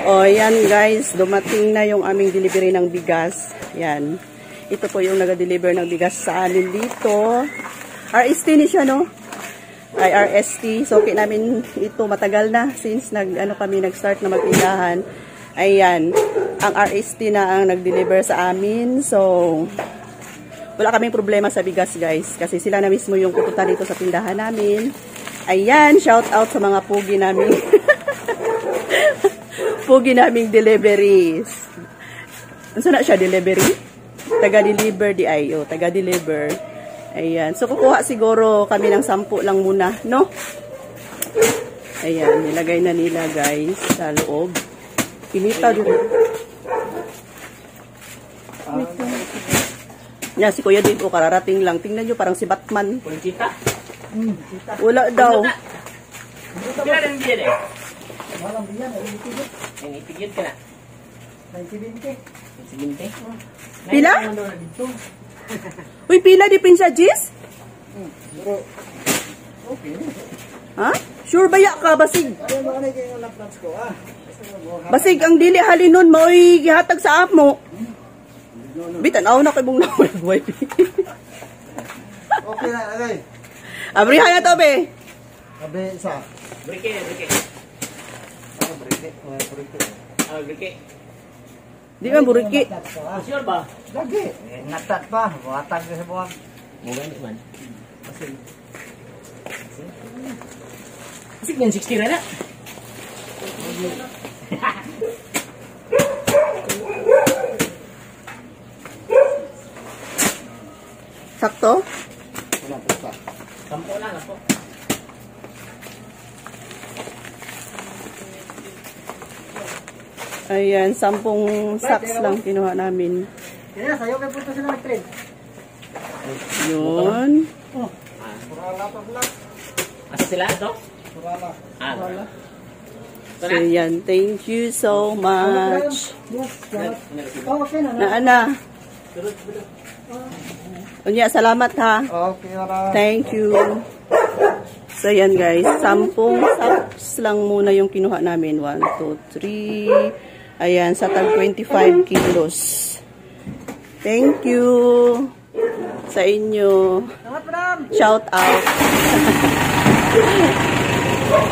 O, yan guys, dumating na yung aming delivery ng bigas. Yan. Ito po yung nag-deliver ng bigas sa amin dito. RST ni siya, no? Ay, RST. So, okay namin ito matagal na since kami nag-start na mag-ilahan. Ayan. Ang RST na ang nag-deliver sa amin. So, wala kaming problema sa bigas, guys. Kasi sila na mismo yung pupunta dito sa tindahan namin. Ayan. Shout out sa mga pugi namin. Pugi naming deliveries. Ano na siya? Delivery? Taga-deliver di ay. O, taga-deliver. Ayan. So, kukuha siguro kami ng 10 lang muna, no? Ayan. Nilagay na nila, guys, sa loob. Pinita dito. Yan, si Kuya dito, kararating lang. Tingnan nyo, parang si Batman. Wala daw. Kaya rin biyan eh. Walang biyan, ay ipigit ka na. 20-20. Pila? Uy, pila di pinsa, Jis? Okay. Ha? Sure ba ya ka, basig? Basig, ang dili halinon mo, gihatag sa app mo. Bitanaw na kay mong nag-wifi. Okay na, agay. Abrihan na to, be. Abe, isa. Brike. Brike. Di man buriki. Sure ba? Lagi. Natat pa. Buhatag ka sa buwag. Mugani man. Asik yan, 60 na na. Sakto? Wala po pa. 10 lang po. Ayan, 10 sacks lang kinuha namin. Kaya sayo kay punta sila ng train. Yun. Surala pa vlog. Asa sila ito? Surala. Surala. So yan, thank you so much. Na. Unya, salamat ha. Okay, wala. Thank you. So yan guys, 10 sacks lang muna yung kinuha namin. 1, 2, 3. Ayan, sa tag 25 kilos. Thank you sa inyo. Shout out.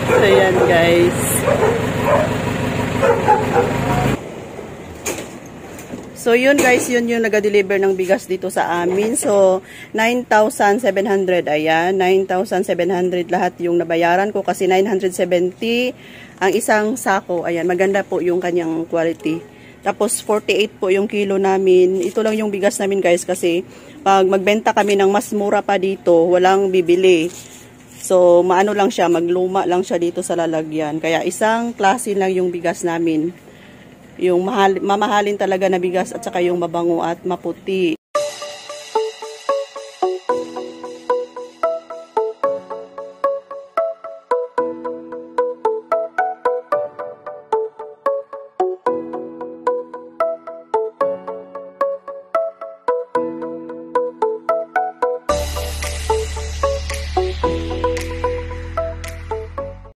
So yan guys. So yun guys, yun yung nag-deliver ng bigas dito sa amin. So 9,700. Ayan, 9,700 lahat yung nabayaran ko kasi 970 ang isang sako. Ayan, maganda po yung kanyang quality. Tapos 48 po yung kilo namin. Ito lang yung bigas namin guys kasi pag magbenta kami ng mas mura pa dito, walang bibili. So maano lang siya, magluma lang siya dito sa lalagyan. Kaya isang klase lang yung bigas namin. Yung mamahalin talaga na bigas at saka yung mabango at maputi.